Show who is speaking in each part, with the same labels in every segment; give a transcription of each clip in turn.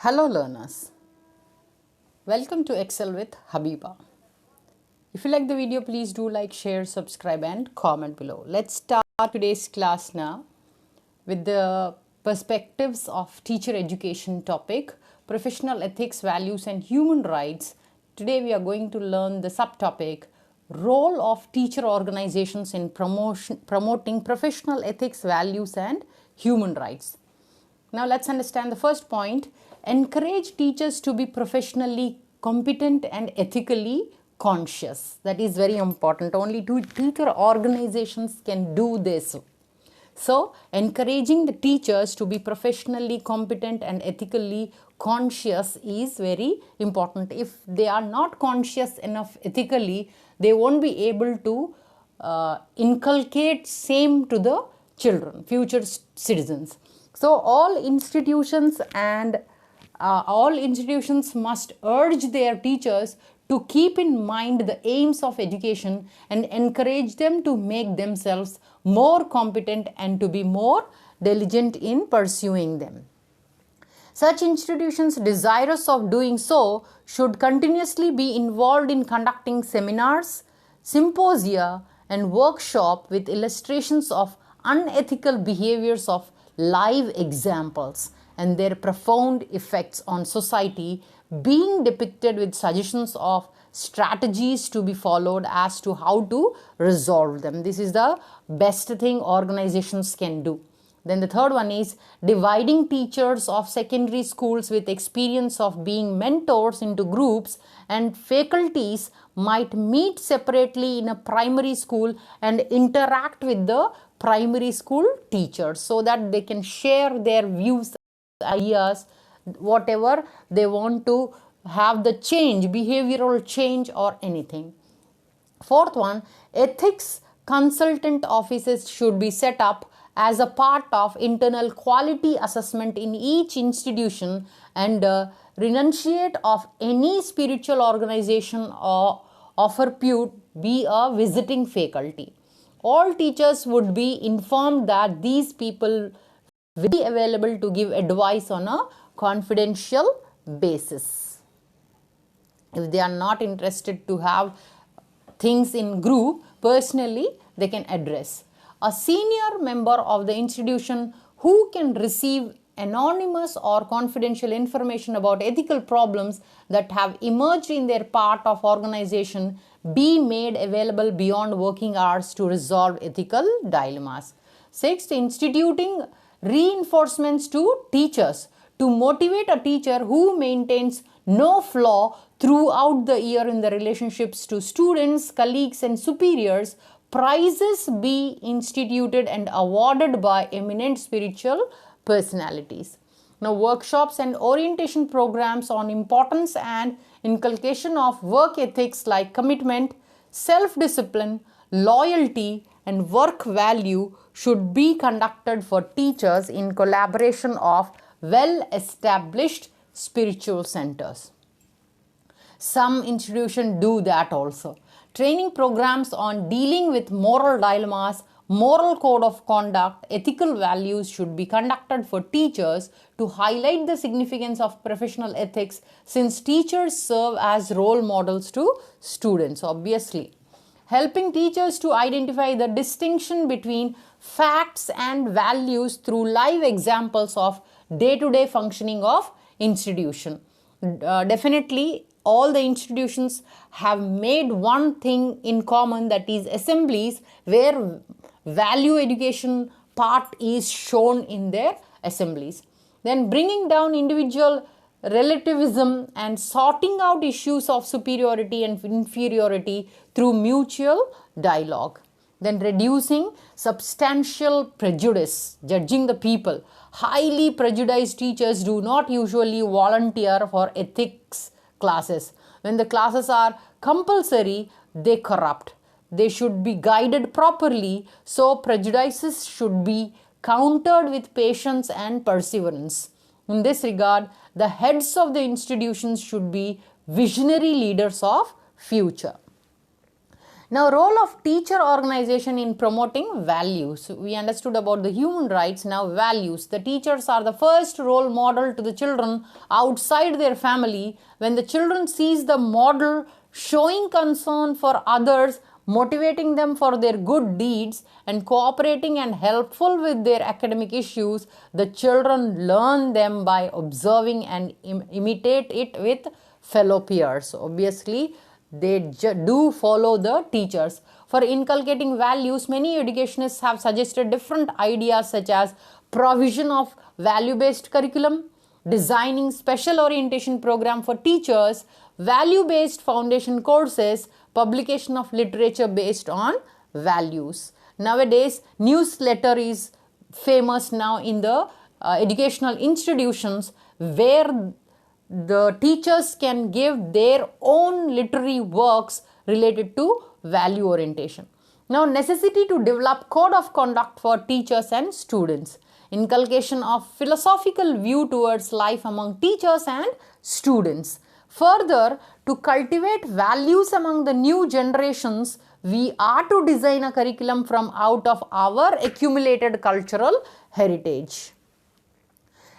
Speaker 1: Hello learners, welcome to Excel with Habeeba. If you like the video, please do like, share, subscribe and comment below. Let's start today's class now with the perspectives of teacher education topic, professional ethics, values and human rights. Today we are going to learn the subtopic, role of teacher organizations in promoting professional ethics, values and human rights. Now let's understand the first point. Encourage teachers to be professionally competent and ethically conscious. That is very important. Only teacher organizations can do this. So, encouraging the teachers to be professionally competent and ethically conscious is very important. If they are not conscious enough ethically, they won't be able to inculcate same to the children, future citizens. So, all institutions must urge their teachers to keep in mind the aims of education and encourage them to make themselves more competent and to be more diligent in pursuing them. Such institutions desirous of doing so should continuously be involved in conducting seminars, symposia and workshops with illustrations of unethical behaviors of live examples and their profound effects on society being depicted with suggestions of strategies to be followed as to how to resolve them. This is the best thing organizations can do. Then the third one is dividing teachers of secondary schools with experience of being mentors into groups, and faculties might meet separately in a primary school and interact with the primary school teachers so that they can share their views, ideas, whatever they want to have the change, behavioral change or anything. Fourth one, ethics consultant offices should be set up as a part of internal quality assessment in each institution and renunciate of any spiritual organization or repute be a visiting faculty. All teachers would be informed that these people will be available to give advice on a confidential basis. If they are not interested to have things in group, personally they can address. A senior member of the institution who can receive anonymous or confidential information about ethical problems that have emerged in their part of organization be made available beyond working hours to resolve ethical dilemmas. Sixth, instituting reinforcements to teachers to motivate a teacher who maintains no flaw throughout the year in the relationships to students, colleagues and superiors. Prizes be instituted and awarded by eminent spiritual personalities. Now, workshops and orientation programs on importance and inculcation of work ethics like commitment, self-discipline, loyalty and work value should be conducted for teachers in collaboration of well-established spiritual centers. Some institutions do that also. Training programs on dealing with moral dilemmas, moral code of conduct, ethical values should be conducted for teachers to highlight the significance of professional ethics, since teachers serve as role models to students, obviously. Helping teachers to identify the distinction between facts and values through live examples of day-to-day functioning of institution. Definitely all the institutions have made one thing in common, that is assemblies where value education part is shown in their assemblies. Then bringing down individual relativism and sorting out issues of superiority and inferiority through mutual dialogue. Then reducing substantial prejudice, judging the people. Highly prejudiced teachers do not usually volunteer for ethics classes. When the classes are compulsory, they corrupt. They should be guided properly, so prejudices should be countered with patience and perseverance. In this regard, the heads of the institutions should be visionary leaders of future. Now, role of teacher organization in promoting values. We understood about the human rights. Now, values. The teachers are the first role model to the children outside their family. When the children sees the model showing concern for others, motivating them for their good deeds, and cooperating and helpful with their academic issues, the children learn them by observing and imitate it with fellow peers. Obviously, they do follow the teachers. For inculcating values, many educationists have suggested different ideas such as provision of value-based curriculum, designing special orientation program for teachers, value-based foundation courses, publication of literature based on values. Nowadays, newsletter is famous now in the educational institutions, where the teachers can give their own literary works related to value orientation. Now, necessity to develop code of conduct for teachers and students. Inculcation of philosophical view towards life among teachers and students. Further, to cultivate values among the new generations, we are to design a curriculum from out of our accumulated cultural heritage.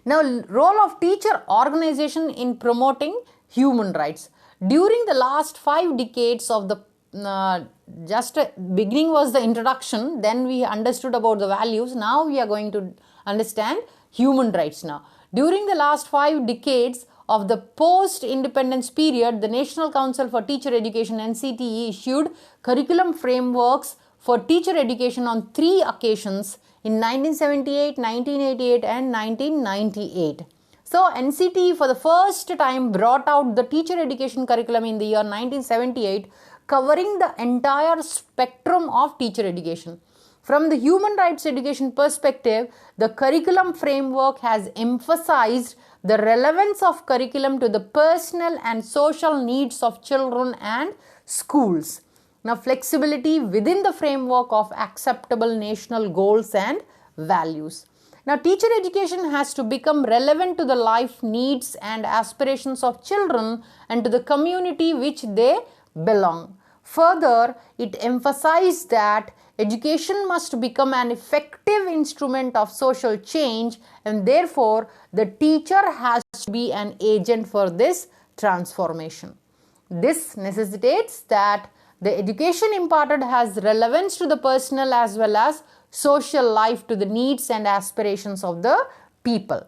Speaker 1: Now, role of teacher organization in promoting human rights. During the last 5 decades of the just beginning was the introduction, then we understood about the values. Now we are going to understand human rights now. During the last 5 decades of the post-independence period, the National Council for Teacher Education (NCTE) issued curriculum frameworks for teacher education on 3 occasions in 1978, 1988 and 1998. So, NCTE for the first time brought out the teacher education curriculum in the year 1978, covering the entire spectrum of teacher education. From the human rights education perspective, the curriculum framework has emphasized the relevance of curriculum to the personal and social needs of children and schools. Now, flexibility within the framework of acceptable national goals and values. Now, teacher education has to become relevant to the life needs and aspirations of children and to the community which they belong. Further, it emphasized that education must become an effective instrument of social change, and therefore the teacher has to be an agent for this transformation. This necessitates that the education imparted has relevance to the personal as well as social life, to the needs and aspirations of the people.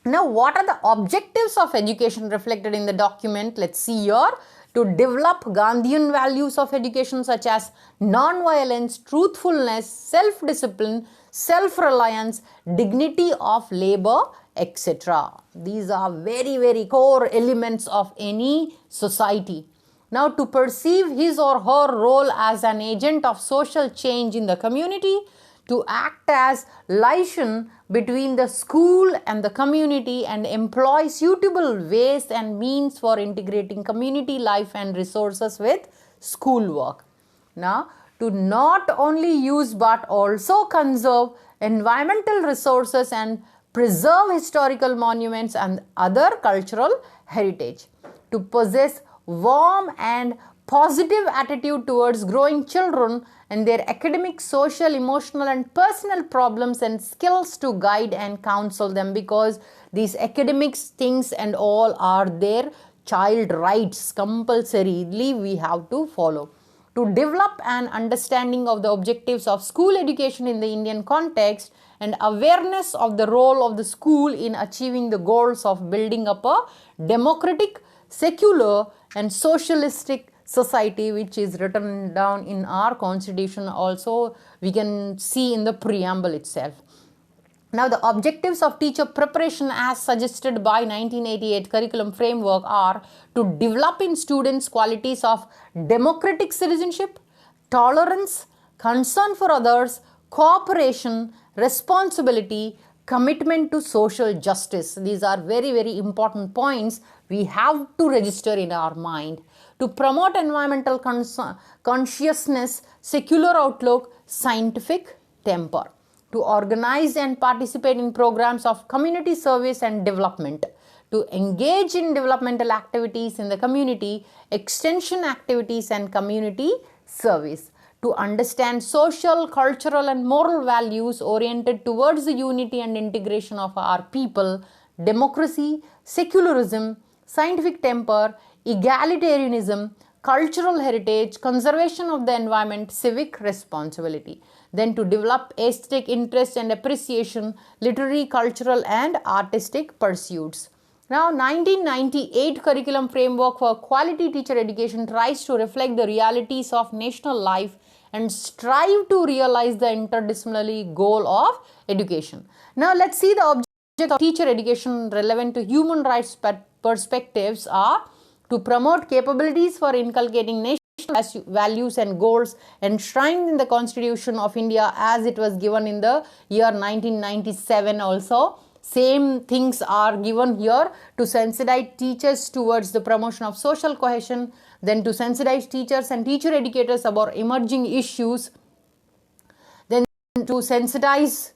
Speaker 1: Now, what are the objectives of education reflected in the document? Let's see here. To develop Gandhian values of education such as non-violence, truthfulness, self-discipline, self-reliance, dignity of labor, etc. These are very, very core elements of any society. Now, to perceive his or her role as an agent of social change in the community, to act as liaison between the school and the community and employ suitable ways and means for integrating community life and resources with schoolwork. Now, to not only use but also conserve environmental resources and preserve historical monuments and other cultural heritage. To possess warm and positive attitude towards growing children and their academic, social, emotional and personal problems and skills to guide and counsel them, because these academics things and all are their child rights, compulsorily we have to follow. To develop an understanding of the objectives of school education in the Indian context and awareness of the role of the school in achieving the goals of building up a democratic, secular and socialistic society, which is written down in our constitution. Also, we can see in the preamble itself. Now, the objectives of teacher preparation as suggested by 1988 curriculum framework are to develop in students qualities of democratic citizenship, tolerance, concern for others, cooperation, responsibility, commitment to social justice. These are very, very important points we have to register in our mind. To promote environmental consciousness, secular outlook, scientific temper. To organize and participate in programs of community service and development. To engage in developmental activities in the community, extension activities and community service. To understand social, cultural, and moral values oriented towards the unity and integration of our people, democracy, secularism, scientific temper, egalitarianism, cultural heritage, conservation of the environment, civic responsibility. Then to develop aesthetic interest and appreciation, literary, cultural, and artistic pursuits. Now, 1998 Curriculum Framework for Quality Teacher Education tries to reflect the realities of national life and strive to realize the interdisciplinary goal of education. Now, let's see the object of teacher education relevant to human rights perspectives are to promote capabilities for inculcating national values and goals enshrined in the Constitution of India as it was given in the year 1997 also. Same things are given here to sensitize teachers towards the promotion of social cohesion, then to sensitize teachers and teacher educators about emerging issues, then to sensitize,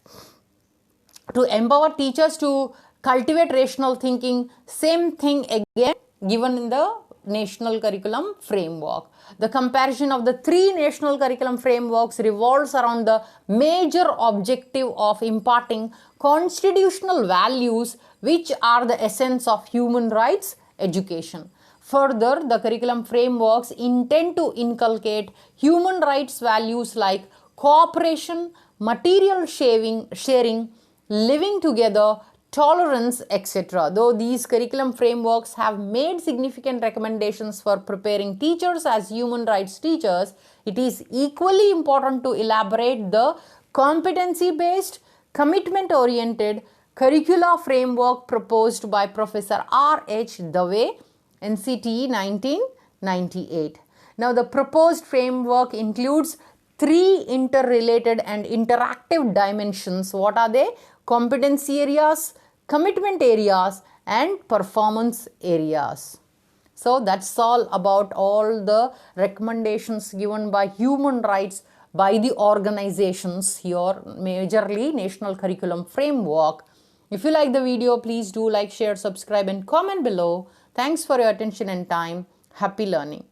Speaker 1: to empower teachers to cultivate rational thinking. Same thing again given in the National Curriculum Framework. The comparison of the three national curriculum frameworks revolves around the major objective of imparting constitutional values which are the essence of human rights education. Further, the curriculum frameworks intend to inculcate human rights values like cooperation, material sharing, living together, tolerance, etc. Though these curriculum frameworks have made significant recommendations for preparing teachers as human rights teachers, it is equally important to elaborate the competency-based, commitment-oriented curricula framework proposed by Professor R. H. Dave, NCTE 1998. Now, the proposed framework includes three interrelated and interactive dimensions. What are they? Competency areas, commitment areas, and performance areas. So that's all about all the recommendations given by human rights by the organizations here, majorly National Curriculum Framework. If you like the video, please do like, share, subscribe, and comment below. Thanks for your attention and time. Happy learning.